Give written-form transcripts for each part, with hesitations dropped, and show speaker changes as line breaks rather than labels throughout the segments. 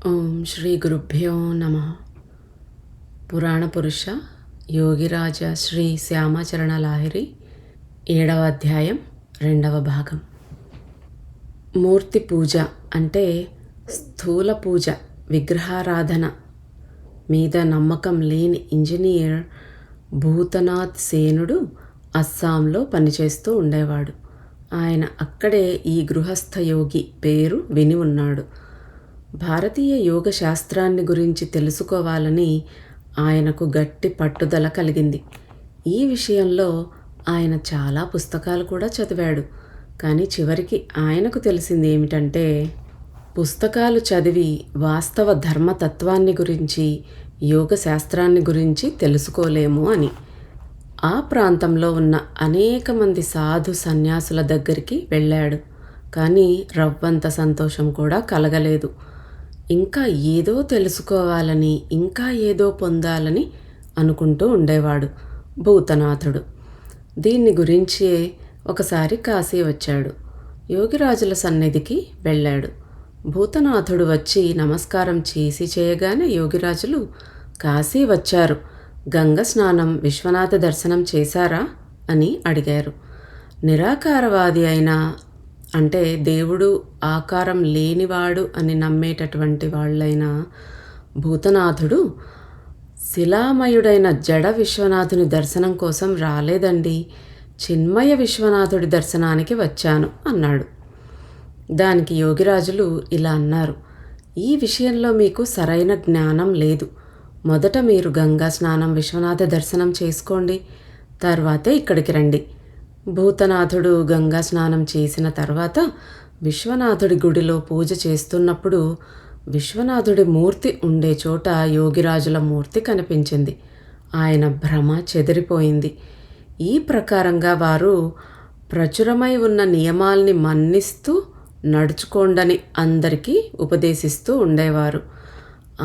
ఓం శ్రీ గురుభ్యో నమ. పురాణ పురుష యోగిరాజ శ్రీ శ్యామచరణ లాహిరి 7వ అధ్యాయం 2వ భాగం. మూర్తి పూజ అంటే స్థూల పూజ, విగ్రహారాధన మీద నమ్మకం లేని ఇంజనీర్ భూతనాథ్ సేనుడు అస్సాంలో పనిచేస్తూ ఉండేవాడు. ఆయన అక్కడే ఈ గృహస్థ యోగి పేరు విని ఉన్నాడు. భారతీయ యోగ శాస్త్రాన్ని గురించి తెలుసుకోవాలని ఆయనకు గట్టి పట్టుదల కలిగింది. ఈ విషయంలో ఆయన చాలా పుస్తకాలు కూడా చదివాడు. కానీ చివరికి ఆయనకు తెలిసింది ఏమిటంటే, పుస్తకాలు చదివి వాస్తవ ధర్మతత్వాన్ని గురించి, యోగ శాస్త్రాన్ని గురించి తెలుసుకోలేము అని. ఆ ప్రాంతంలో ఉన్న అనేక మంది సాధు సన్యాసుల దగ్గరికి వెళ్ళాడు. కానీ రవ్వంత సంతోషం కూడా కలగలేదు. ఇంకా ఏదో తెలుసుకోవాలని, ఇంకా ఏదో పొందాలని అనుకుంటూ ఉండేవాడు భూతనాథుడు. దీన్ని గురించి ఒకసారి కాశీ వచ్చాడు. యోగిరాజుల సన్నిధికి వెళ్ళాడు. భూతనాథుడు వచ్చి నమస్కారం చేయగానే యోగిరాజులు, కాశీ వచ్చారు, గంగ స్నానం, విశ్వనాథ దర్శనం చేశారా అని అడిగారు. నిరాకారవాది అయిన, అంటే దేవుడు ఆకారం లేనివాడు అని నమ్మేటటువంటి వాళ్ళైన భూతనాథుడు, శిలామయుడైన జడ విశ్వనాథుని దర్శనం కోసం రాలేదండి, చిన్మయ విశ్వనాథుడి దర్శనానికి వచ్చాను అన్నాడు. దానికి యోగిరాజులు ఇలా అన్నారు, ఈ విషయంలో మీకు సరైన జ్ఞానం లేదు. మొదట మీరు గంగా స్నానం, విశ్వనాథ దర్శనం చేసుకోండి, తర్వాతే ఇక్కడికి రండి. భూతనాథుడు గంగా స్నానం చేసిన తర్వాత విశ్వనాథుడి గుడిలో పూజ చేస్తున్నప్పుడు విశ్వనాథుడి మూర్తి ఉండే చోట యోగిరాజుల మూర్తి కనిపించింది. ఆయన భ్రమ చెదిరిపోయింది. ఈ ప్రకారంగా వారు ప్రచురమై ఉన్న నియమాల్ని మన్నిస్తూ నడుచుకోండని అందరికీ ఉపదేశిస్తూ ఉండేవారు.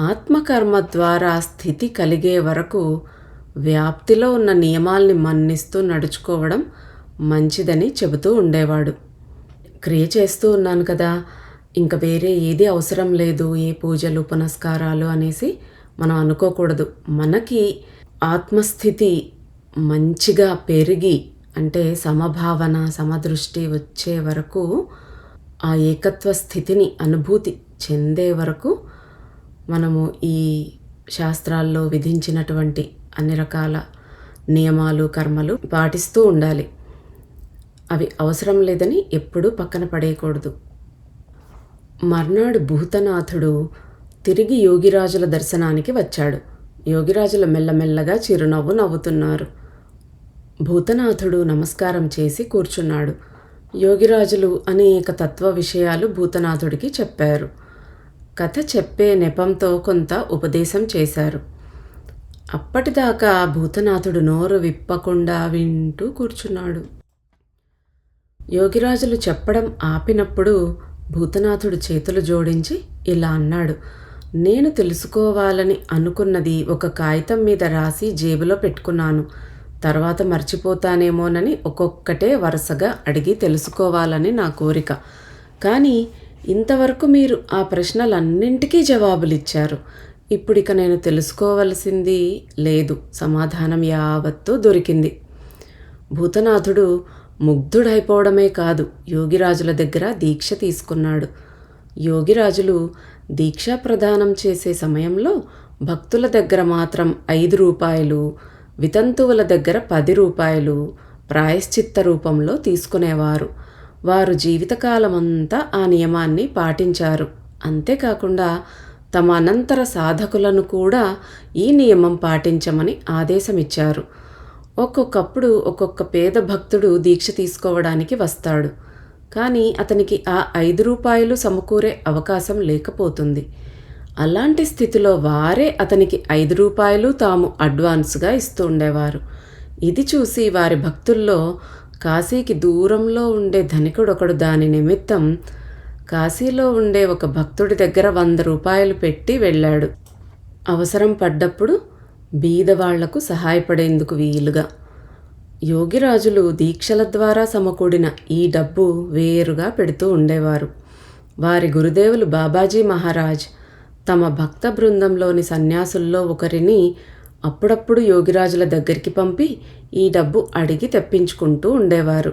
ఆత్మకర్మ ద్వారా స్థితి కలిగే వరకు వ్యాప్తిలో ఉన్న నియమాల్ని మన్నిస్తూ నడుచుకోవడం మంచిదని చెబుతూ ఉండేవాడు. క్రియ చేస్తూ ఉన్నాను కదా, ఇంకా వేరే ఏది అవసరం లేదు, ఏ పూజలు పునస్కారాలు అనేసి మనం అనుకోకూడదు. మనకి ఆత్మస్థితి మంచిగా పెరిగి, అంటే సమభావన, సమదృష్టి వచ్చే వరకు, ఆ ఏకత్వ స్థితిని అనుభూతి చెందే వరకు మనము ఈ శాస్త్రాల్లో విధించినటువంటి అన్ని రకాల నియమాలు, కర్మలు పాటిస్తూ ఉండాలి. అవి అవసరం లేదని ఎప్పుడూ పక్కన పడేయకూడదు. మర్నాడు భూతనాథుడు తిరిగి యోగిరాజుల దర్శనానికి వచ్చాడు. యోగిరాజులు మెల్లమెల్లగా చిరునవ్వు నవ్వుతున్నారు. భూతనాథుడు నమస్కారం చేసి కూర్చున్నాడు. యోగిరాజులు అనేక తత్వ విషయాలు భూతనాథుడికి చెప్పారు. కథ చెప్పే నెపంతో కొంత ఉపదేశం చేశారు. అప్పటిదాకా భూతనాథుడు నోరు విప్పకుండా వింటూ కూర్చున్నాడు. యోగిరాజులు చెప్పడం ఆపినప్పుడు భూతనాథుడు చేతులు జోడించి ఇలా అన్నాడు, నేను తెలుసుకోవాలని అనుకున్నది ఒక కాగితం మీద రాసి జేబులో పెట్టుకున్నాను. తర్వాత మర్చిపోతానేమోనని ఒక్కొక్కటే వరుసగా అడిగి తెలుసుకోవాలని నా కోరిక. కానీ ఇంతవరకు మీరు ఆ ప్రశ్నలన్నింటికీ జవాబులిచ్చారు. ఇప్పుడిక నేను తెలుసుకోవలసింది లేదు, సమాధానం యావత్తూ దొరికింది. భూతనాథుడు ముగ్ధుడైపోవడమే కాదు, యోగిరాజుల దగ్గర దీక్ష తీసుకున్నాడు. యోగిరాజులు దీక్షా ప్రదానం చేసే సమయంలో భక్తుల దగ్గర మాత్రం 5 రూపాయలు, వితంతువుల దగ్గర 10 రూపాయలు ప్రాయశ్చిత్త రూపంలో తీసుకునేవారు. వారు జీవితకాలమంతా ఆ నియమాన్ని పాటించారు. అంతేకాకుండా తమ అనంతర సాధకులను కూడా ఈ నియమం పాటించమని ఆదేశమిచ్చారు. ఒక్కొక్కప్పుడు ఒక్కొక్క పేద భక్తుడు దీక్ష తీసుకోవడానికి వస్తాడు. కానీ అతనికి ఆ 5 రూపాయలు సమకూరే అవకాశం లేకపోతుంది. అలాంటి స్థితిలో వారే అతనికి 5 రూపాయలు తాము అడ్వాన్స్గా ఇస్తూ ఉండేవారు. ఇది చూసి వారి భక్తుల్లో కాశీకి దూరంలో ఉండే ధనికుడొకడు దాని నిమిత్తం కాశీలో ఉండే ఒక భక్తుడి దగ్గర 100 రూపాయలు పెట్టి వెళ్ళాడు. అవసరం పడ్డప్పుడు బీదవాళ్లకు సహాయపడేందుకు వీలుగా. యోగిరాజులు దీక్షల ద్వారా సమకూడిన ఈ డబ్బు వేరుగా పెడుతూ ఉండేవారు. వారి గురుదేవులు బాబాజీ మహారాజ్ తమ భక్త బృందంలోని సన్యాసుల్లో ఒకరిని అప్పుడప్పుడు యోగిరాజుల దగ్గరికి పంపి ఈ డబ్బు అడిగి తెప్పించుకుంటూ ఉండేవారు.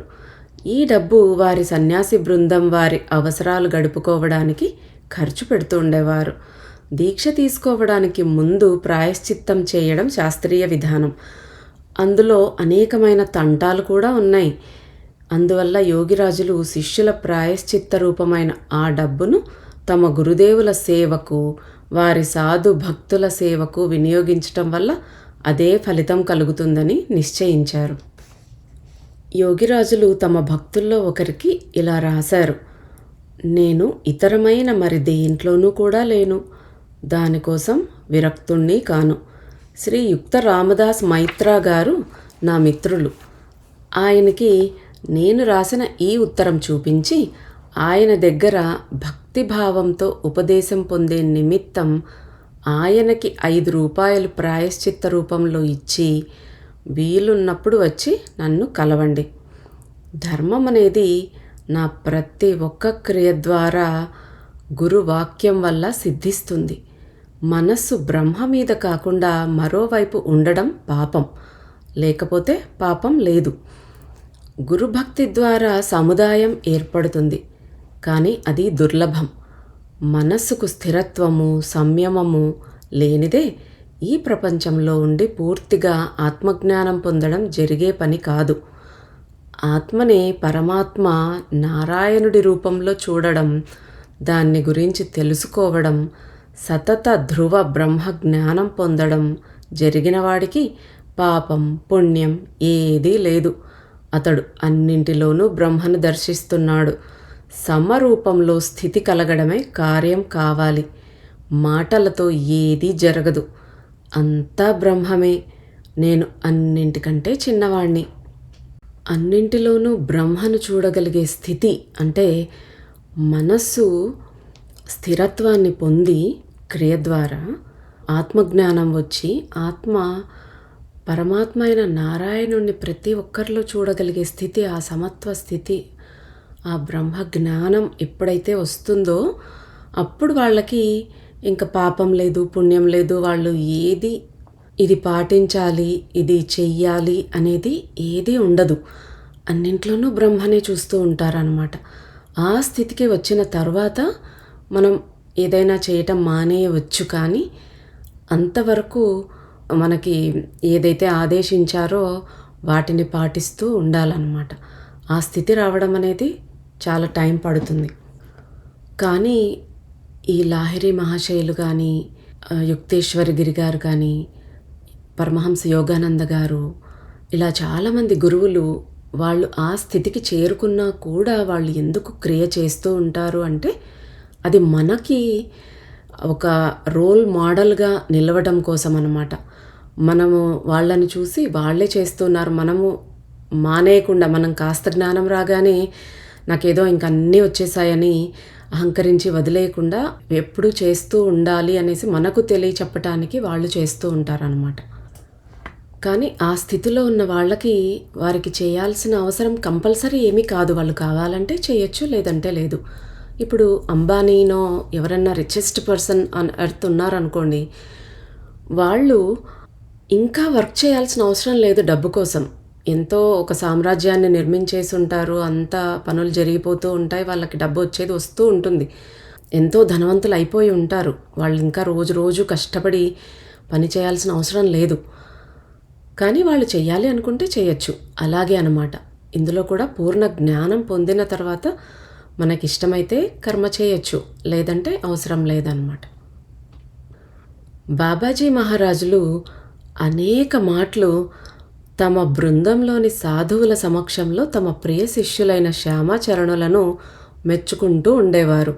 ఈ డబ్బు వారి సన్యాసి బృందం వారి అవసరాలు గడుపుకోవడానికి ఖర్చు పెడుతూ ఉండేవారు. దీక్ష తీసుకోవడానికి ముందు ప్రాయశ్చిత్తం చేయడం శాస్త్రీయ విధానం. అందులో అనేకమైన తంటాలు కూడా ఉన్నాయి. అందువల్ల యోగిరాజులు శిష్యుల ప్రాయశ్చిత్త రూపమైన ఆ డబ్బును తమ గురుదేవుల సేవకు, వారి సాధు భక్తుల సేవకు వినియోగించటం వల్ల అదే ఫలితం కలుగుతుందని నిశ్చయించారు. యోగిరాజులు తమ భక్తుల్లో ఒకరికి ఇలా రాశారు: నేను ఇతరమైన మరి దేంట్లోనూ కూడా లేను, దానికోసం విరక్తుణ్ణి కాను. శ్రీ యుక్త రామదాస్ మైత్రా గారు నా మిత్రులు. ఆయనకి నేను రాసిన ఈ ఉత్తరం చూపించి ఆయన దగ్గర భక్తిభావంతో ఉపదేశం పొందే నిమిత్తం ఆయనకి 5 రూపాయలు ప్రాయశ్చిత్త రూపంలో ఇచ్చి వీలున్నప్పుడు వచ్చి నన్ను కలవండి. ధర్మం అనేది నా ప్రతి ఒక్క క్రియ ద్వారా గురువాక్యం వల్ల సిద్ధిస్తుంది. మనస్సు బ్రహ్మ మీద కాకుండా మరోవైపు ఉండడం పాపం, లేకపోతే పాపం లేదు. గురుభక్తి ద్వారా సముదాయం ఏర్పడుతుంది, కానీ అది దుర్లభం. మనస్సుకు స్థిరత్వము, సంయమము లేనిదే ఈ ప్రపంచంలో ఉండి పూర్తిగా ఆత్మజ్ఞానం పొందడం జరిగే పని కాదు. ఆత్మనే పరమాత్మ నారాయణుడి రూపంలో చూడడం, దాన్ని గురించి తెలుసుకోవడం, సతత ధ్రువ బ్రహ్మ జ్ఞానం పొందడం జరిగిన వాడికి పాపం పుణ్యం ఏదీ లేదు. అతడు అన్నింటిలోనూ బ్రహ్మను దర్శిస్తున్నాడు. సమరూపంలో స్థితి కలగడమే కార్యం కావాలి. మాటలతో ఏదీ జరగదు. అంతా బ్రహ్మమే. నేను అన్నింటికంటే చిన్నవాణ్ణి. అన్నింటిలోనూ బ్రహ్మను చూడగలిగే స్థితి అంటే మనస్సు స్థిరత్వాన్ని పొంది క్రియ ద్వారా ఆత్మజ్ఞానం వచ్చి ఆత్మ పరమాత్మ అయిన నారాయణుణ్ణి ప్రతి ఒక్కరిలో చూడగలిగే స్థితి, ఆ సమత్వ స్థితి, ఆ బ్రహ్మ జ్ఞానం ఎప్పుడైతే వస్తుందో అప్పుడు వాళ్ళకి ఇంకా పాపం లేదు, పుణ్యం లేదు. వాళ్ళు ఏది ఇది పాటించాలి, ఇది చెయ్యాలి అనేది ఏదీ ఉండదు. అన్నింట్లోనూ బ్రహ్మనే చూస్తూ ఉంటారనమాట. ఆ స్థితికి వచ్చిన తర్వాత మనం ఏదైనా చేయటం మానేయవచ్చు, కానీ అంతవరకు మనకి ఏదైతే ఆదేశించారో వాటిని పాటిస్తూ ఉండాలన్నమాట. ఆ స్థితి రావడం అనేది చాలా టైం పడుతుంది. కానీ ఈ లాహిరి మహాశయులు కానీ, యుక్తేశ్వరగిరి గారు కానీ, పరమహంస యోగానంద గారు, ఇలా చాలామంది గురువులు వాళ్ళు ఆ స్థితికి చేరుకున్నా కూడా వాళ్ళు ఎందుకు క్రియ చేస్తూ ఉంటారు అంటే అది మనకి ఒక రోల్ మోడల్గా నిలవడం కోసం అన్నమాట. మనము వాళ్ళని చూసి వాళ్ళే చేస్తున్నారు, మనము మానేయకుండా, మనం కాస్త జ్ఞానం రాగానే నాకేదో ఇంక అన్నీ వచ్చేసాయని అహంకరించి వదిలేయకుండా ఎప్పుడూ చేస్తూ ఉండాలి అనేసి మనకు తెలియచెప్పటానికి వాళ్ళు చేస్తూ ఉంటారనమాట. కానీ ఆ స్థితిలో ఉన్న వాళ్ళకి వారికి చేయాల్సిన అవసరం కంపల్సరీ ఏమీ కాదు. వాళ్ళు కావాలంటే చేయొచ్చు, లేదంటే లేదు. ఇప్పుడు అంబానీనో ఎవరన్నా రిచెస్ట్ పర్సన్ ఆన్ ఎర్త్ ఉన్నారనుకోండి, వాళ్ళు ఇంకా వర్క్ చేయాల్సిన అవసరం లేదు డబ్బు కోసం. ఎంతో ఒక సామ్రాజ్యాన్ని నిర్మించేసి ఉంటారు, అంతా పనులు జరిగిపోతూ ఉంటాయి, వాళ్ళకి డబ్బు వచ్చేది వస్తూ ఉంటుంది, ఎంతో ధనవంతులు అయిపోయి ఉంటారు. వాళ్ళు ఇంకా రోజు రోజు కష్టపడి పని చేయాల్సిన అవసరం లేదు. కానీ వాళ్ళు చెయ్యాలి అనుకుంటే చేయొచ్చు. అలాగే అన్నమాట. ఇందులో కూడా పూర్ణ జ్ఞానం పొందిన తర్వాత మనకిష్టమైతే కర్మ చేయొచ్చు, లేదంటే అవసరం లేదన్నమాట. బాబాజీ మహారాజులు అనేక మాటలు తమ బృందంలోని సాధువుల సమక్షంలో తమ ప్రియ శిష్యులైన శ్యామాచరణులను మెచ్చుకుంటూ ఉండేవారు.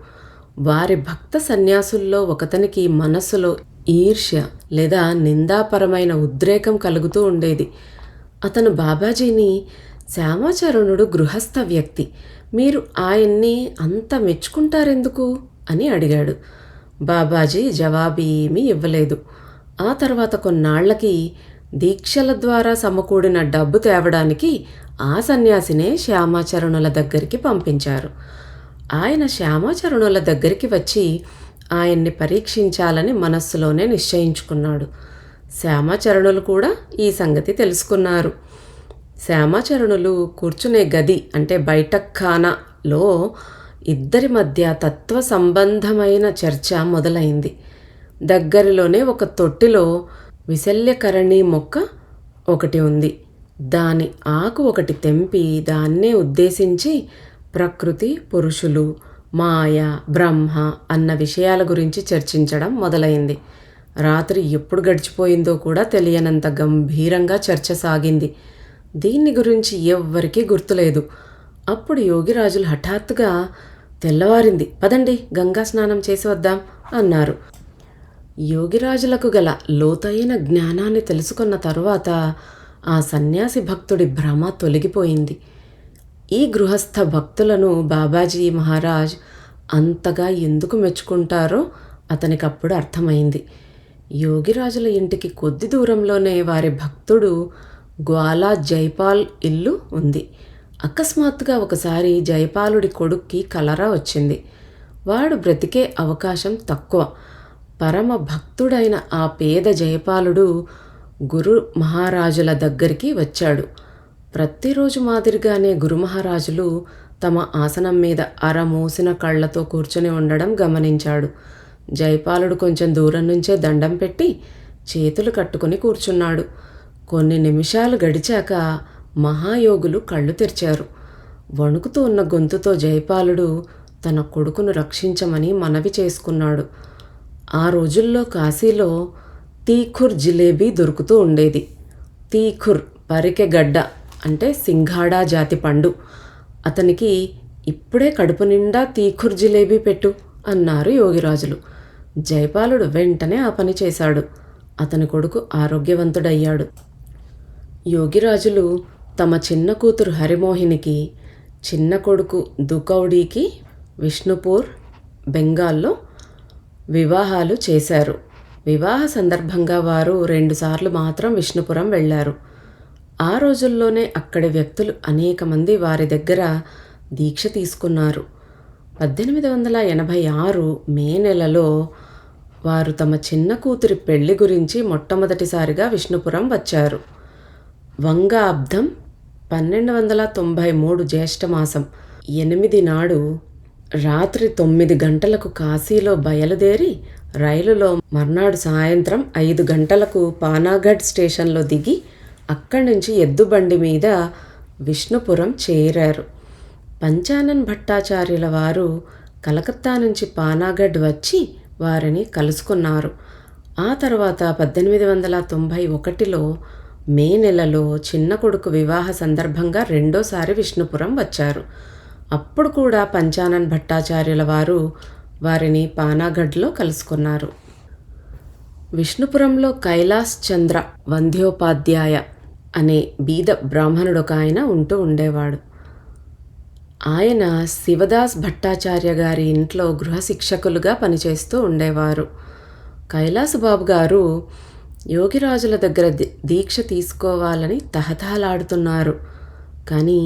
వారి భక్త సన్యాసుల్లో ఒకతనికి మనస్సులో ఈర్ష్య లేదా నిందాపరమైన ఉద్రేకం కలుగుతూ ఉండేది. అతను బాబాజీని, శ్యామాచరణుడు గృహస్థ వ్యక్తి, మీరు ఆయన్ని అంత మెచ్చుకుంటారెందుకు అని అడిగాడు. బాబాజీ జవాబేమీ ఇవ్వలేదు. ఆ తర్వాత కొన్నాళ్లకి దీక్షల ద్వారా సమకూడిన డబ్బు తేవడానికి ఆ సన్యాసినే శ్యామాచరణుల దగ్గరికి పంపించారు. ఆయన శ్యామాచరణుల దగ్గరికి వచ్చి ఆయన్ని పరీక్షించాలని మనస్సులోనే నిశ్చయించుకున్నాడు. శ్యామాచరణులు కూడా ఈ సంగతి తెలుసుకున్నారు. శ్యామాచరణులు కూర్చునే గది అంటే బైఠక్ఖానాలో ఇద్దరి మధ్య తత్వ సంబంధమైన చర్చ మొదలైంది. దగ్గరలోనే ఒక తొట్టిలో విశల్యకరణి మొక్క ఒకటి ఉంది. దాని ఆకు ఒకటి తెంపి దాన్నే ఉద్దేశించి ప్రకృతి, పురుషులు, మాయ, బ్రహ్మ అన్న విషయాల గురించి చర్చించడం మొదలైంది. రాత్రి ఎప్పుడు గడిచిపోయిందో కూడా తెలియనంత గంభీరంగా చర్చ సాగింది. దీన్ని గురించి ఎవ్వరికీ గుర్తులేదు. అప్పుడు యోగిరాజులు హఠాత్తుగా తెల్లవారింది, పదండి గంగా స్నానం చేసి వద్దాం అన్నారు. యోగిరాజులకు గల లోతైన జ్ఞానాన్ని తెలుసుకున్న తరువాత ఆ సన్యాసి భక్తుడి భ్రమ తొలగిపోయింది. ఈ గృహస్థ భక్తులను బాబాజీ మహారాజ్ అంతగా ఎందుకు మెచ్చుకుంటారో అతనికప్పుడు అర్థమైంది. యోగిరాజుల ఇంటికి కొద్ది దూరంలోనే వారి భక్తుడు గ్వాలా జైపాల్ ఇల్లు ఉంది. అకస్మాత్తుగా ఒకసారి జైపాలుడి కొడుక్కి కలరా వచ్చింది. వాడు బ్రతికే అవకాశం తక్కువ. పరమ భక్తుడైన ఆ పేద జైపాలుడు గురు మహారాజుల దగ్గరికి వచ్చాడు. ప్రతిరోజు మాదిరిగానే గురు మహారాజులు తమ ఆసనం మీద అరమూసిన కళ్ళతో కూర్చొని ఉండడం గమనించాడు. జైపాలుడు కొంచెం దూరం నుంచే దండం పెట్టి చేతులు కట్టుకుని కూర్చున్నాడు. కొన్ని నిమిషాలు గడిచాక మహాయోగులు కళ్ళు తెరిచారు. వణుకుతూ ఉన్న గొంతుతో జైపాలుడు తన కొడుకును రక్షించమని మనవి చేసుకున్నాడు. ఆ రోజుల్లో కాశీలో తీఖుర్ జిలేబీ దొరుకుతూ ఉండేది. తీఖుర్ పరికెగడ్డ అంటే సింఘాడా జాతి పండు. అతనికి ఇప్పుడే కడుపు నిండా తీఖుర్ జిలేబీ పెట్టు అన్నారు యోగిరాజులు. జైపాలుడు వెంటనే ఆ పని చేశాడు. అతని కొడుకు ఆరోగ్యవంతుడయ్యాడు. యోగిరాజులు తమ చిన్న కూతురు హరిమోహినికి, చిన్న కొడుకు దుకౌడీకి విష్ణుపూర్, బెంగాల్లో వివాహాలు చేశారు. వివాహ సందర్భంగా వారు 2 సార్లు మాత్రం విష్ణుపురం వెళ్ళారు. ఆ రోజుల్లోనే అక్కడి వ్యక్తులు అనేక మంది వారి దగ్గర దీక్ష తీసుకున్నారు. 1886 మే నెలలో వారు తమ చిన్న కూతురి పెళ్లి గురించి మొట్టమొదటిసారిగా విష్ణుపురం వచ్చారు. వంగ అబ్దం 1293 జ్యేష్ఠమాసం 8 నాడు రాత్రి 9 గంటలకు కాశీలో బయలుదేరి రైలులో మర్నాడు సాయంత్రం 5 గంటలకు పానాగఢ్ స్టేషన్లో దిగి అక్కడి నుంచి ఎద్దుబండి మీద విష్ణుపురం చేరారు. పంచానన్ భట్టాచార్యుల వారు కలకత్తా నుంచి పానాగఢ్ వచ్చి వారిని కలుసుకున్నారు. ఆ తర్వాత 1891లో మే నెలలో చిన్న కొడుకు వివాహ సందర్భంగా రెండోసారి విష్ణుపురం వచ్చారు. అప్పుడు కూడా పంచానన్ భట్టాచార్యుల వారు వారిని పానాగఢ్లో కలుసుకున్నారు. విష్ణుపురంలో కైలాస్ చంద్ర వంద్యోపాధ్యాయ అనే బీద బ్రాహ్మణుడొక ఆయన ఉంటూ ఉండేవాడు. ఆయన శివదాస్ భట్టాచార్య గారి ఇంట్లో గృహ శిక్షకులుగా పనిచేస్తూ ఉండేవారు. కైలాసబాబు గారు యోగిరాజుల దగ్గర దీక్ష తీసుకోవాలని తహతహలాడుతున్నారు. కానీ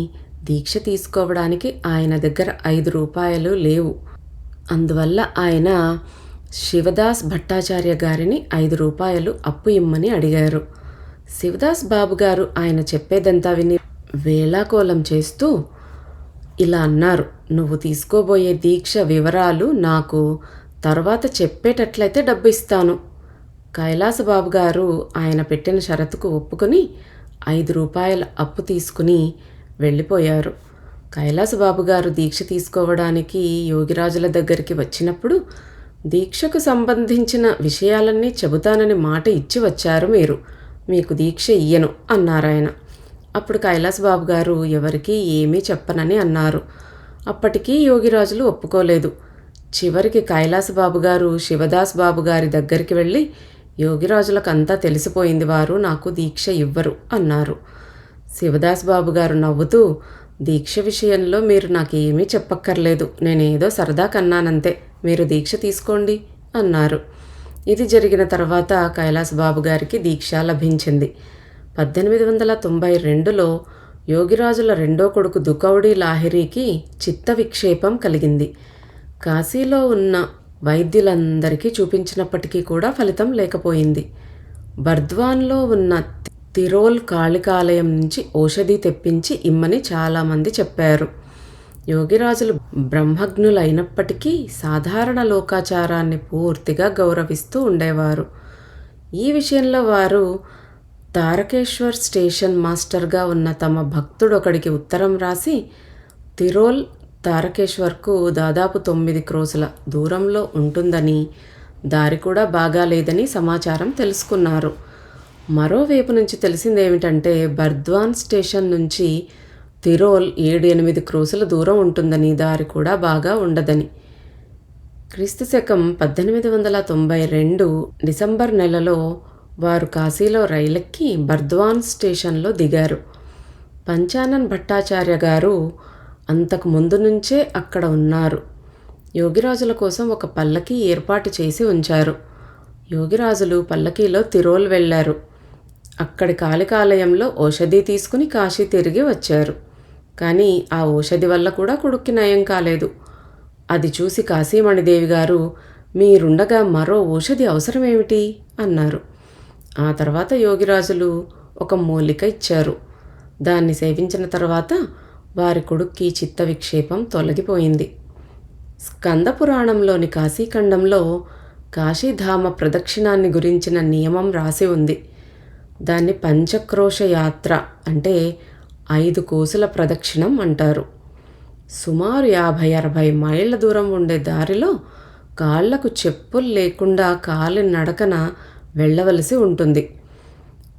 దీక్ష తీసుకోవడానికి ఆయన దగ్గర 5 రూపాయలు లేవు. అందువల్ల ఆయన శివదాస్ భట్టాచార్య గారిని 5 రూపాయలు అప్పు ఇమ్మని అడిగారు. శివదాస్ బాబు గారు ఆయన చెప్పేదంతా విని వేళాకోళం చేస్తూ ఇలా అన్నారు, నువ్వు తీసుకోబోయే దీక్ష వివరాలు నాకు తర్వాత చెప్పేటట్లయితే డబ్బు ఇస్తాను. కైలాసబాబు గారు ఆయన పెట్టిన షరతుకు ఒప్పుకొని 5 రూపాయల అప్పు తీసుకుని వెళ్ళిపోయారు. కైలాసబాబు గారు దీక్ష తీసుకోవడానికి యోగిరాజుల దగ్గరికి వచ్చినప్పుడు దీక్షకు సంబంధించిన విషయాలన్నీ చెబుతానని మాట ఇచ్చి వచ్చారు మీరు, మీకు దీక్ష ఇయ్యను అన్నారాయన. అప్పుడు కైలాసబాబు గారు ఎవరికీ ఏమీ చెప్పనని అన్నారు. అప్పటికీ యోగిరాజులు ఒప్పుకోలేదు. చివరికి కైలాసబాబు గారు శివదాస్ బాబు గారి దగ్గరికి వెళ్ళి యోగిరాజులకు అంతా తెలిసిపోయింది, వారు నాకు దీక్ష ఇవ్వరు అన్నారు. శివదాస్ బాబు గారు నవ్వుతూ, దీక్ష విషయంలో మీరు నాకు ఏమీ చెప్పక్కర్లేదు, నేనేదో సరదా కన్నానంతే, మీరు దీక్ష తీసుకోండి అన్నారు. ఇది జరిగిన తర్వాత కైలాసబాబు గారికి దీక్ష లభించింది. 1892లో యోగిరాజుల రెండో కొడుకు దుకౌడీ లాహిరికి చిత్త విక్షేపం కలిగింది. కాశీలో ఉన్న వైద్యులందరికీ చూపించినప్పటికీ కూడా ఫలితం లేకపోయింది. బర్ద్వాన్లో ఉన్న తిరోల్ కాళికాలయం నుంచి ఔషధి తెప్పించి ఇమ్మని చాలామంది చెప్పారు. యోగిరాజులు బ్రహ్మజ్ఞులైనప్పటికీ సాధారణ లోకాచారాన్ని పూర్తిగా గౌరవిస్తూ ఉండేవారు. ఈ విషయంలో వారు తారకేశ్వర్ స్టేషన్ మాస్టర్గా ఉన్న తమ భక్తుడొకడికి ఉత్తరం రాసి తిరోల్ తారకేశ్వర్కు దాదాపు 9 క్రోసుల దూరంలో ఉంటుందని, దారి కూడా బాగాలేదని సమాచారం తెలుసుకున్నారు. మరోవైపు నుంచి తెలిసిందేమిటంటే బర్ద్వాన్ స్టేషన్ నుంచి తిరోల్ 7-8 క్రోసుల దూరం ఉంటుందని, దారి కూడా బాగా ఉండదని. క్రీస్తు శకం 1892 డిసెంబర్ నెలలో వారు కాశీలో రైలెక్కి బర్ద్వాన్ స్టేషన్లో దిగారు. పంచానన్ భట్టాచార్య గారు అంతకు ముందు నుంచే అక్కడ ఉన్నారు. యోగిరాజుల కోసం ఒక పల్లకీ ఏర్పాటు చేసి ఉంచారు. యోగిరాజులు పల్లకీలో తిరోల్ వెళ్ళారు. అక్కడి కాళికాలయంలో ఔషధి తీసుకుని కాశీ తిరిగి వచ్చారు. కానీ ఆ ఔషధి వల్ల కూడా కొడుక్కి నయం కాలేదు. అది చూసి కాశీమణిదేవి గారు, మీరుండగా మరో ఔషధి అవసరమేమిటి అన్నారు. ఆ తర్వాత యోగిరాజులు ఒక మూలిక ఇచ్చారు. దాన్ని సేవించిన తర్వాత వారి కొడుక్కి చిత్త విక్షేపం తొలగిపోయింది. స్కందపురాణంలోని కాశీఖండంలో కాశీధామ ప్రదక్షిణాన్ని గురించిన నియమం రాసి ఉంది. దాన్ని పంచక్రోశ యాత్ర అంటే 5 కోసుల ప్రదక్షిణం అంటారు. సుమారు 50-60 మైళ్ళ దూరం ఉండే దారిలో కాళ్లకు చెప్పులు లేకుండా కాలి నడకన వెళ్ళవలసి ఉంటుంది.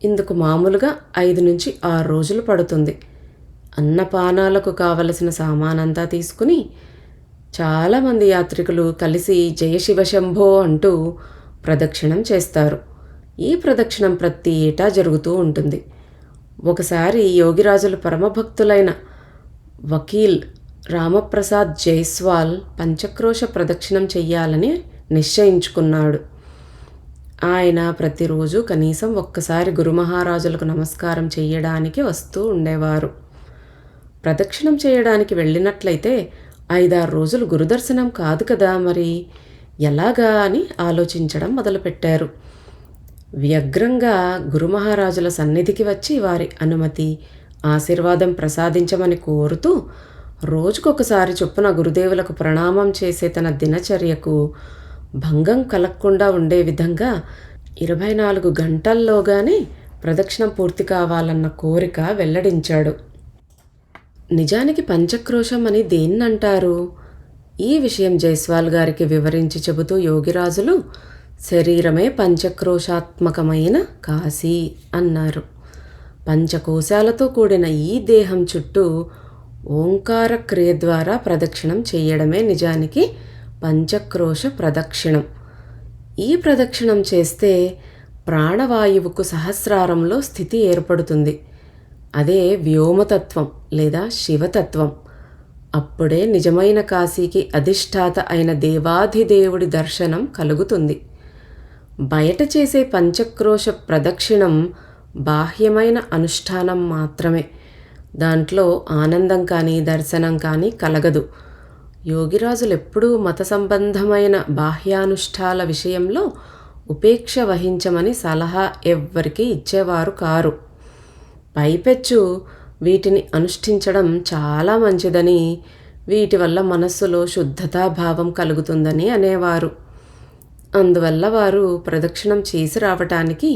ఇందుకు మామూలుగా 5 నుంచి 6 రోజులు పడుతుంది. అన్నపానాలకు కావలసిన సామానంతా తీసుకుని చాలామంది యాత్రికులు కలిసి జయ శివశంభో అంటూ ప్రదక్షిణం చేస్తారు. ఈ ప్రదక్షిణం ప్రతి ఏటా జరుగుతూ ఉంటుంది. ఒకసారి యోగిరాజులు పరమభక్తులైన వకీల్ రామప్రసాద్ జైస్వాల్ పంచక్రోశ ప్రదక్షిణం చెయ్యాలని నిశ్చయించుకున్నాడు. ఆయన ప్రతిరోజు కనీసం ఒక్కసారి గురుమహారాజులకు నమస్కారం చెయ్యడానికి వస్తూ ఉండేవారు. ప్రదక్షిణం చేయడానికి వెళ్ళినట్లయితే 5-6 రోజులు గురుదర్శనం కాదు కదా, మరి ఎలాగా అని ఆలోచించడం మొదలుపెట్టారు. వ్యగ్రంగా గురుమహారాజుల సన్నిధికి వచ్చి వారి అనుమతి, ఆశీర్వాదం ప్రసాదించమని కోరుతూ రోజుకొకసారి చొప్పున గురుదేవులకు ప్రణామం చేసే తన దినచర్యకు భంగం కలగకుండా ఉండే విధంగా 24 గంటల్లోగానే ప్రదక్షిణం పూర్తి కావాలన్న కోరిక వెల్లడించాడు. నిజానికి పంచక్రోశం అని దేన్నంటారు? ఈ విషయం జైస్వాల్ గారికి వివరించి చెబుతూ యోగిరాజులు శరీరమే పంచక్రోశాత్మకమైన కాశీ అన్నారు. పంచకోశాలతో కూడిన ఈ దేహం చుట్టూ ఓంకార క్రియ ద్వారా ప్రదక్షిణం చేయడమే నిజానికి పంచక్రోశ ప్రదక్షిణం. ఈ ప్రదక్షిణం చేస్తే ప్రాణవాయువుకు సహస్రారంలో స్థితి ఏర్పడుతుంది. అదే వ్యోమతత్వం లేదా శివతత్వం. అప్పుడే నిజమైన కాశీకి అధిష్ఠాత అయిన దేవాధిదేవుడి దర్శనం కలుగుతుంది. బయట చేసే పంచక్రోశ ప్రదక్షిణం బాహ్యమైన అనుష్ఠానం మాత్రమే. దాంట్లో ఆనందం కానీ దర్శనం కానీ కలగదు. యోగిరాజులు ఎప్పుడూ మత సంబంధమైన బాహ్యానుష్ఠాల విషయంలో ఉపేక్ష వహించమని సలహా ఎవ్వరికీ ఇచ్చేవారు కారు. పైపెచ్చు వీటిని అనుష్ఠించడం చాలా మంచిదని, వీటి వల్ల మనస్సులో శుద్ధతాభావం కలుగుతుందని అనేవారు. అందువల్ల వారు ప్రదక్షిణం చేసి రావటానికి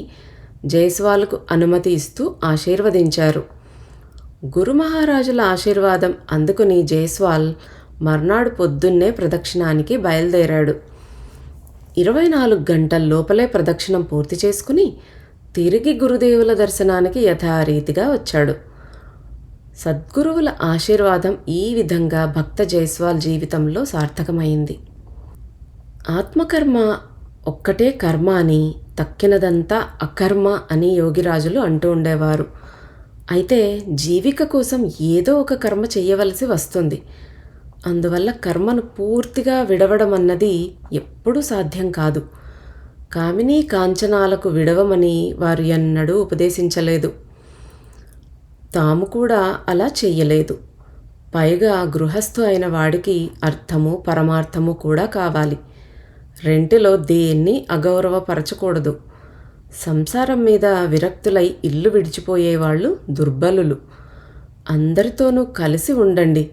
జైస్వాల్కు అనుమతి ఇస్తూ ఆశీర్వదించారు. గురుమహారాజుల ఆశీర్వాదం అందుకుని జైస్వాల్ మర్నాడు పొద్దున్నే ప్రదక్షిణానికి బయలుదేరాడు. 24 గంటల లోపలే ప్రదక్షిణం పూర్తి చేసుకుని తిరిగి గురుదేవుల దర్శనానికి యథారీతిగా వచ్చాడు. సద్గురువుల ఆశీర్వాదం ఈ విధంగా భక్త జైస్వాల్ జీవితంలో సార్థకమైంది. ఆత్మకర్మ ఒక్కటే కర్మ అని, తక్కినదంతా అకర్మ అని యోగిరాజులు అంటూ ఉండేవారు. అయితే జీవిక కోసం ఏదో ఒక కర్మ చేయవలసి వస్తుంది. అందువల్ల కర్మను పూర్తిగా విడవడం అన్నది ఎప్పుడూ సాధ్యం కాదు. కామినీ కాంచనాలకు విడవమని వారు ఎన్నడూ ఉపదేశించలేదు. తాము కూడా అలా చెయ్యలేదు. పైగా గృహస్థు అయిన వాడికి అర్థము పరమార్థము కూడా కావాలి. రెంటిలో దేన్ని అగౌరవపరచకూడదు. సంసారం మీద విరక్తులై ఇల్లు విడిచిపోయేవాళ్ళు దుర్బలులు. అందరితోనూ కలిసి ఉండండి.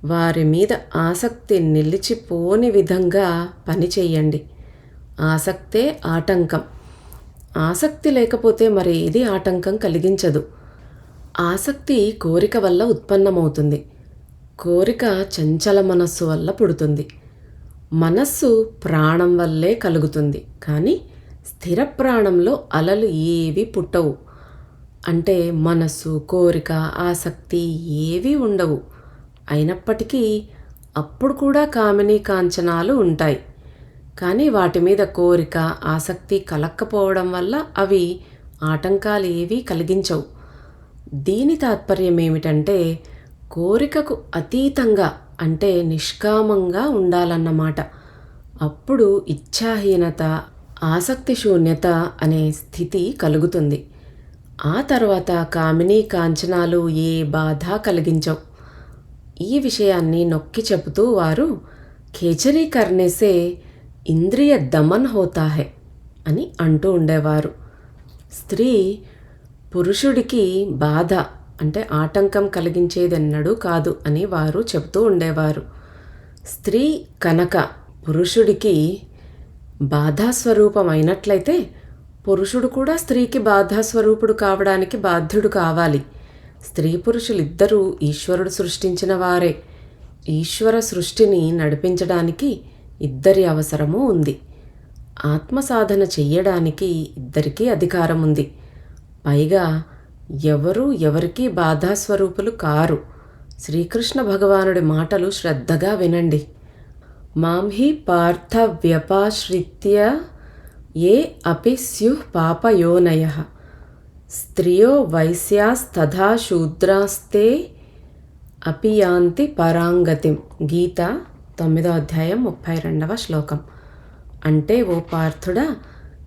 వారి మీద ఆసక్తి నిలిచిపోని విధంగా పని చెయ్యండి. ఆసక్తే ఆటంకం. ఆసక్తి లేకపోతే మరేది ఆటంకం కలిగించదు. ఆసక్తి కోరిక వల్ల ఉత్పన్నమవుతుంది. కోరిక చంచల మనస్సు వల్ల పుడుతుంది. మనస్సు ప్రాణం వల్లే కలుగుతుంది. కానీ స్థిర ప్రాణంలో అలలు ఏవి పుట్టవు. అంటే మనస్సు, కోరిక, ఆసక్తి ఏవీ ఉండవు. అయినప్పటికీ అప్పుడు కూడా కామినీ కాంచనాలు ఉంటాయి. కానీ వాటి మీద కోరిక, ఆసక్తి కలక్కపోవడం వల్ల అవి ఆటంకాలు ఏవీ కలిగించవు. దీని తాత్పర్యం ఏమిటంటే కోరికకు అతీతంగా అంటే నిష్కామంగా ఉండాలన్నమాట. అప్పుడు ఇచ్ఛాహీనత, ఆసక్తి శూన్యత అనే స్థితి కలుగుతుంది. ఆ తర్వాత కామినీ కాంచనాలు ఏ బాధ కలిగించవు. ఈ విషయాన్ని నొక్కి చెబుతూ వారు ఖేచరీ కర్నేసే ఇంద్రియ దమన్ హోతా హై అని అంటూ ఉండేవారు. స్త్రీ పురుషుడికి బాధ అంటే ఆటంకం కలిగించేదెన్నడూ కాదు అని వారు చెబుతూ ఉండేవారు. స్త్రీ కనుక పురుషుడికి బాధాస్వరూపమైనట్లయితే పురుషుడు కూడా స్త్రీకి బాధాస్వరూపుడు కావడానికి బాధ్యుడు కావాలి. స్త్రీ పురుషులిద్దరూ ఈశ్వరుడు సృష్టించిన వారే. ఈశ్వర సృష్టిని నడిపించడానికి ఇద్దరి అవసరము ఉంది. ఆత్మసాధన చెయ్యడానికి ఇద్దరికీ అధికారం ఉంది. పైగా ఎవరూ ఎవరికీ బాధాస్వరూపులు కారు. శ్రీకృష్ణ భగవానుడి మాటలు శ్రద్ధగా వినండి. మాం హి పార్థ వ్యపాశ్రిత్య ఏ అపి స్యుః పాపయోనయః స్త్రియో వైశ్యాస్తథా శూద్రాస్తే అపి యాంతి పరాంగతిం. గీత 9వ అధ్యాయం 32వ శ్లోకం. అంటే ఓ పార్థుడా,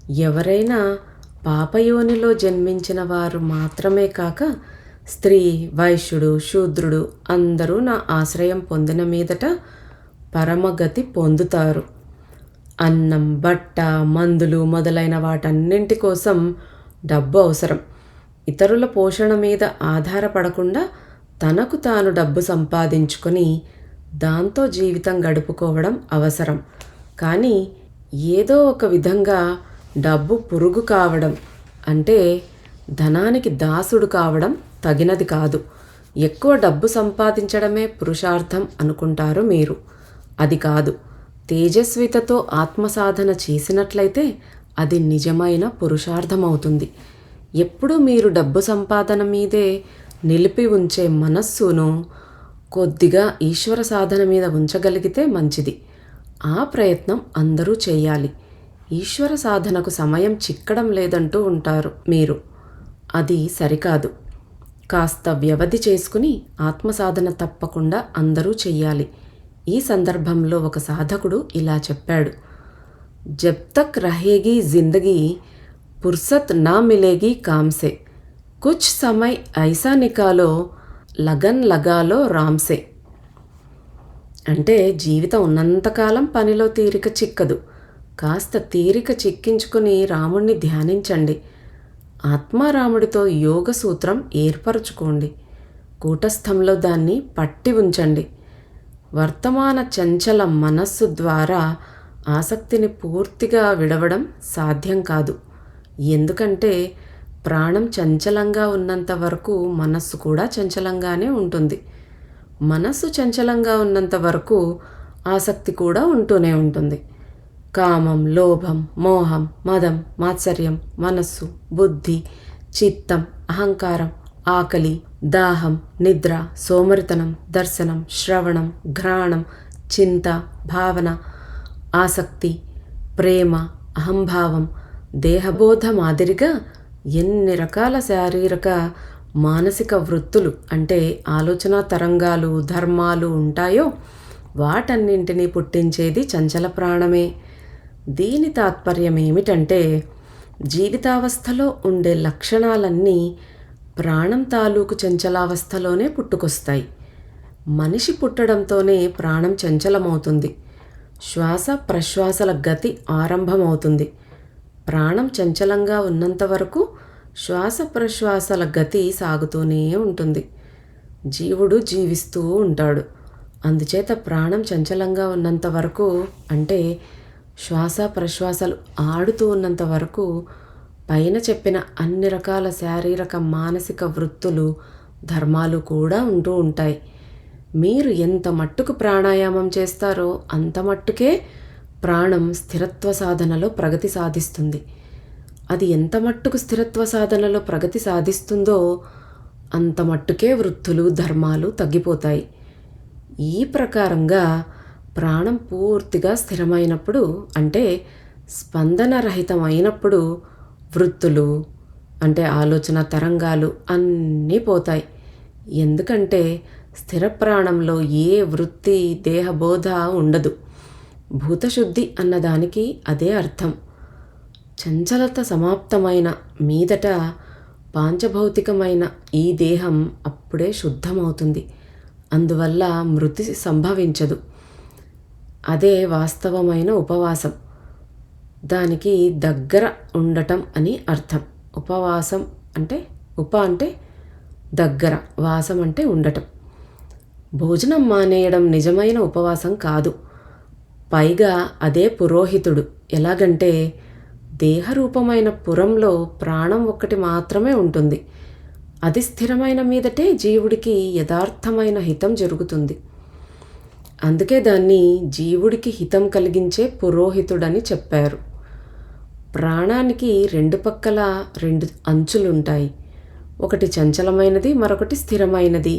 ఎవరైనా పాపయోనిలో జన్మించిన వారు మాత్రమే కాక స్త్రీ, వైశ్యుడు, శూద్రుడు అందరూ నా ఆశ్రయం పొందిన మీదట పరమగతి పొందుతారు. అన్నం, బట్ట, మందులు మొదలైన వాటన్నింటి కోసం డబ్బు అవసరం. ఇతరుల పోషణ మీద ఆధారపడకుండా తనకు తాను డబ్బు సంపాదించుకొని దాంతో జీవితం గడుపుకోవడం అవసరం. కానీ ఏదో ఒక విధంగా డబ్బు పురుగు కావడం అంటే ధనానికి దాసుడు కావడం తగినది కాదు. ఎక్కువ డబ్బు సంపాదించడమే పురుషార్థం అనుకుంటారు మీరు. అది కాదు. తేజస్వితతో ఆత్మసాధన చేసినట్లయితే అది నిజమైన పురుషార్థమవుతుంది. ఎప్పుడూ మీరు డబ్బు సంపాదన మీదే నిలిపి ఉంచే మనస్సును కొద్దిగా ఈశ్వర సాధన మీద ఉంచగలిగితే మంచిది. ఆ ప్రయత్నం అందరూ చేయాలి. ఈశ్వర సాధనకు సమయం చిక్కడం లేదంటూ ఉంటారు మీరు. అది సరికాదు. కాస్త వ్యవధి చేసుకుని ఆత్మసాధన తప్పకుండా అందరూ చెయ్యాలి. ఈ సందర్భంలో ఒక సాధకుడు ఇలా చెప్పాడు. జబ్ తక్ రహేగి జిందగీ పుర్సత్ నా మిలేగి కామ్సే కుచ్ సమయ్ ఐసా నికాలో లగన్ లగాలో రామ్సే. అంటే జీవితం ఉన్నంతకాలం పనిలో తీరిక చిక్కదు. కాస్త తీరిక చిక్కించుకుని రాముణ్ణి ధ్యానించండి. ఆత్మారాముడితో యోగ సూత్రం ఏర్పరచుకోండి. కూటస్థంలో దాన్ని పట్టి ఉంచండి. వర్తమాన చంచల మనస్సు ద్వారా ఆసక్తిని పూర్తిగా విడవడం సాధ్యం కాదు. ఎందుకంటే ప్రాణం చంచలంగా ఉన్నంత వరకు మనస్సు కూడా చంచలంగానే ఉంటుంది. మనస్సు చంచలంగా ఉన్నంత వరకు ఆసక్తి కూడా ఉంటూనే ఉంటుంది. కామం, లోభం, మోహం, మదం, మాత్సర్యం, మనస్సు, బుద్ధి, చిత్తం, అహంకారం, ఆకలి, దాహం, నిద్ర, సోమరితనం, దర్శనం, శ్రవణం, ఘ్రాణం, చింత, భావన, ఆసక్తి, ప్రేమ, అహంభావం, దేహబోధ మాదిరిగా ఎన్ని రకాల శారీరక మానసిక వృత్తులు అంటే ఆలోచన తరంగాలు, ధర్మాలు ఉంటాయో వాటన్నింటినీ పుట్టించేది చంచల ప్రాణమే. దీని తాత్పర్యం ఏమిటంటే జీవితావస్థలో ఉండే లక్షణాలన్నీ ప్రాణం తాలూకు చంచలావస్థలోనే పుట్టుకొస్తాయి. మనిషి పుట్టడంతోనే ప్రాణం చంచలమవుతుంది. శ్వాస ప్రశ్వాసల గతి ఆరంభమవుతుంది. ప్రాణం చంచలంగా ఉన్నంత వరకు శ్వాస ప్రశ్వాసల గతి సాగుతూనే ఉంటుంది. జీవుడు జీవిస్తూ ఉంటాడు. అందుచేత ప్రాణం చంచలంగా ఉన్నంత వరకు, అంటే శ్వాస ప్రశ్వాసలు ఆడుతూ ఉన్నంత వరకు పైన చెప్పిన అన్ని రకాల శారీరక మానసిక వృత్తులు ధర్మాలు కూడా ఉంటూ ఉంటాయి. మీరు ఎంత మట్టుకు ప్రాణాయామం చేస్తారో అంత మట్టుకే ప్రాణం స్థిరత్వ సాధనలో ప్రగతి సాధిస్తుంది. అది ఎంత మట్టుకు స్థిరత్వ సాధనలో ప్రగతి సాధిస్తుందో అంత మట్టుకే వృత్తులు ధర్మాలు తగ్గిపోతాయి. ఈ ప్రకారంగా ప్రాణం పూర్తిగా స్థిరమైనప్పుడు, అంటే స్పందనరహితమైనప్పుడు వృత్తులు అంటే ఆలోచన తరంగాలు అన్నీ పోతాయి. ఎందుకంటే స్థిర ప్రాణంలో ఏ వృత్తి దేహబోధ ఉండదు. భూతశుద్ధి అన్నదానికి అదే అర్థం. చంచలత సమాప్తమైన మీదట పాంచభౌతికమైన ఈ దేహం అప్పుడే శుద్ధమవుతుంది. అందువల్ల మృతి సంభవించదు. అదే వాస్తవమైన ఉపవాసం. దానికి దగ్గర ఉండటం అని అర్థం. ఉపవాసం అంటే అంటే దగ్గర, వాసం అంటే ఉండటం. భోజనం మానేయడం నిజమైన ఉపవాసం కాదు. పైగా అదే పురోహితుడు. ఎలాగంటే దేహరూపమైన పురంలో ప్రాణం ఒక్కటి మాత్రమే ఉంటుంది. అది స్థిరమైన మీదటే జీవుడికి యథార్థమైన హితం జరుగుతుంది. అందుకే దాన్ని జీవుడికి హితం కలిగించే పురోహితుడని చెప్పారు. ప్రాణానికి రెండు పక్కల రెండు అంచులుంటాయి. ఒకటి చంచలమైనది, మరొకటి స్థిరమైనది.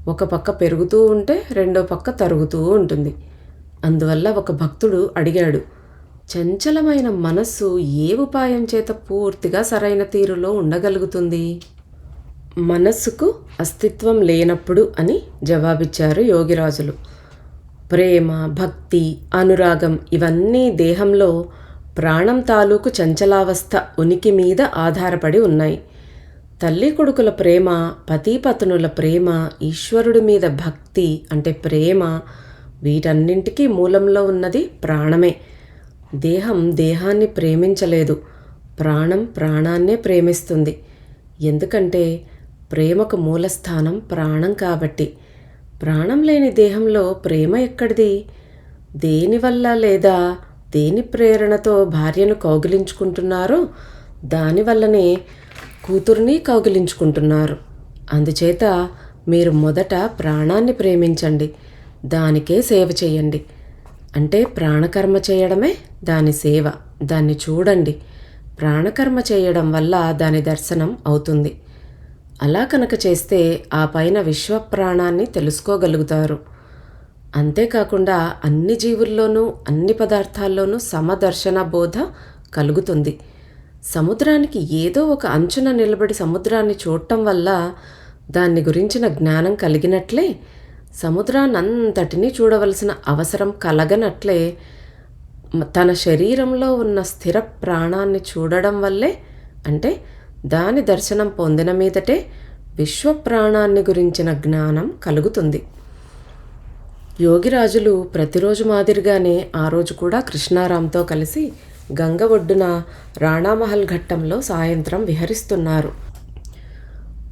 ఒక పక్క పెరుగుతూ ఉంటే రెండో పక్క తరుగుతూ ఉంటుంది. అందువల్ల ఒక భక్తుడు అడిగాడు, చంచలమైన మనస్సు ఏ ఉపాయం చేత పూర్తిగా సరైన తీరులో ఉండగలుగుతుంది? మనస్సుకు అస్తిత్వం లేనప్పుడు అని జవాబిచ్చారు యోగిరాజులు. ప్రేమ, భక్తి, అనురాగం ఇవన్నీ దేహంలో ప్రాణం తాలూకు చంచలావస్థ ఉనికి మీద ఆధారపడి ఉన్నాయి. తల్లి కొడుకుల ప్రేమ, పతిపత్నుల ప్రేమ, ఈశ్వరుడి మీద భక్తి అంటే ప్రేమ, వీటన్నింటికీ మూలంలో ఉన్నది ప్రాణమే. దేహం దేహాన్ని ప్రేమించలేదు, ప్రాణం ప్రాణాన్నే ప్రేమిస్తుంది. ఎందుకంటే ప్రేమకు మూలస్థానం ప్రాణం కాబట్టి. ప్రాణం లేని దేహంలో ప్రేమ ఎక్కడిది? దేనివల్ల లేదా దేని ప్రేరణతో భార్యను కౌగిలించుకుంటున్నారో దానివల్లనే కూతుర్ని కౌగిలించుకుంటున్నారు. అందుచేత మీరు మొదట ప్రాణాన్ని ప్రేమించండి, దానికే సేవ చేయండి. అంటే ప్రాణకర్మ చేయడమే దాని సేవ. దాన్ని చూడండి. ప్రాణకర్మ చేయడం వల్ల దాని దర్శనం అవుతుంది. అలా కనుక చేస్తే ఆ పైన విశ్వప్రాణాన్ని తెలుసుకోగలుగుతారు. అంతేకాకుండా అన్ని జీవుల్లోనూ అన్ని పదార్థాల్లోనూ సమదర్శన బోధ కలుగుతుంది. సముద్రానికి ఏదో ఒక అంచున నిలబడి సముద్రాన్ని చూడటం వల్ల దాన్ని గురించిన జ్ఞానం కలిగినట్లే, సముద్రాన్నంతటినీ చూడవలసిన అవసరం కలగనట్లే తన శరీరంలో ఉన్న స్థిర ప్రాణాన్ని చూడడం వల్లే, అంటే దాని దర్శనం పొందిన మీదటే విశ్వప్రాణాన్ని గురించిన జ్ఞానం కలుగుతుంది. యోగిరాజులు ప్రతిరోజు మాదిరిగానే ఆ రోజు కూడా కృష్ణారాంతో కలిసి గంగ ఒడ్డున రాణామహల్ ఘట్టంలో సాయంత్రం విహరిస్తున్నారు.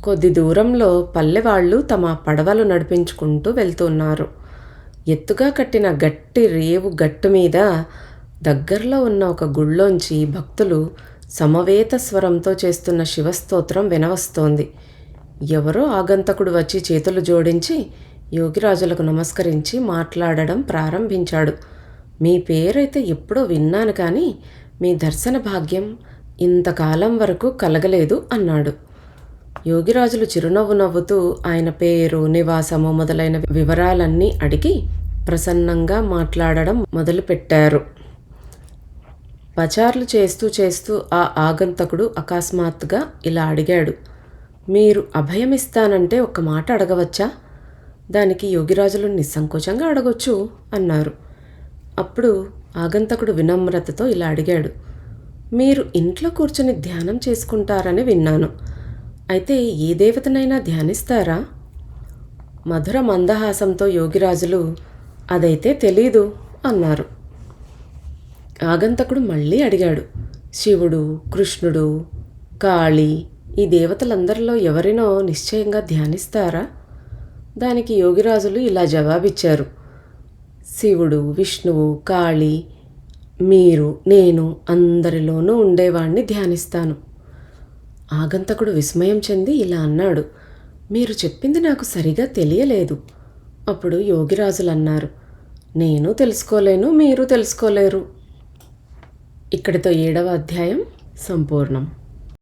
కొద్ది దూరంలో పల్లెవాళ్ళు తమ పడవలు నడిపించుకుంటూ వెళ్తున్నారు. ఎత్తుగా కట్టిన గట్టి రేవు గట్టు మీద దగ్గరలో ఉన్న ఒక గుళ్ళోంచి భక్తులు సమవేత స్వరంతో చేస్తున్న శివస్తోత్రం వినవస్తోంది. ఎవరో ఆగంతకుడు వచ్చి చేతులు జోడించి యోగిరాజులకు నమస్కరించి మాట్లాడడం ప్రారంభించాడు. మీ పేరైతే ఎప్పుడో విన్నాను, కానీ మీ దర్శన భాగ్యం ఇంతకాలం వరకు కలగలేదు అన్నాడు. యోగిరాజులు చిరునవ్వు నవ్వుతూ ఆయన పేరు, నివాసము మొదలైన వివరాలన్నీ అడిగి ప్రసన్నంగా మాట్లాడడం మొదలుపెట్టారు. పచార్లు చేస్తూ చేస్తూ ఆ ఆగంతకుడు అకస్మాత్తుగా ఇలా అడిగాడు, మీరు అభయమిస్తానంటే ఒక్క మాట అడగవచ్చా? దానికి యోగిరాజులు నిస్సంకోచంగా అడగొచ్చు అన్నారు. అప్పుడు ఆగంతకుడు వినమ్రతతో ఇలా అడిగాడు, మీరు ఇంట్లో కూర్చొని ధ్యానం చేసుకుంటారని విన్నాను. అయితే ఏ దేవతనైనా ధ్యానిస్తారా? మధుర మందహాసంతో యోగిరాజులు, అదైతే తెలీదు అన్నారు. ఆగంతకుడు మళ్ళీ అడిగాడు, శివుడు, కృష్ణుడు, కాళీ ఈ దేవతలందరిలో ఎవరినో నిశ్చయంగా ధ్యానిస్తారా? దానికి యోగిరాజులు ఇలా జవాబిచ్చారు, శివుడు, విష్ణువు, కాళీ, మీరు, నేను అందరిలోనూ ఉండేవాణ్ణి ధ్యానిస్తాను. ఆగంతకుడు విస్మయం చెంది ఇలా అన్నాడు, మీరు చెప్పింది నాకు సరిగా తెలియలేదు. అప్పుడు యోగిరాజులన్నారు, నేను తెలుసుకోలేను, మీరు తెలుసుకోలేరు. ఇక్కడితో 7వ అధ్యాయం సంపూర్ణం.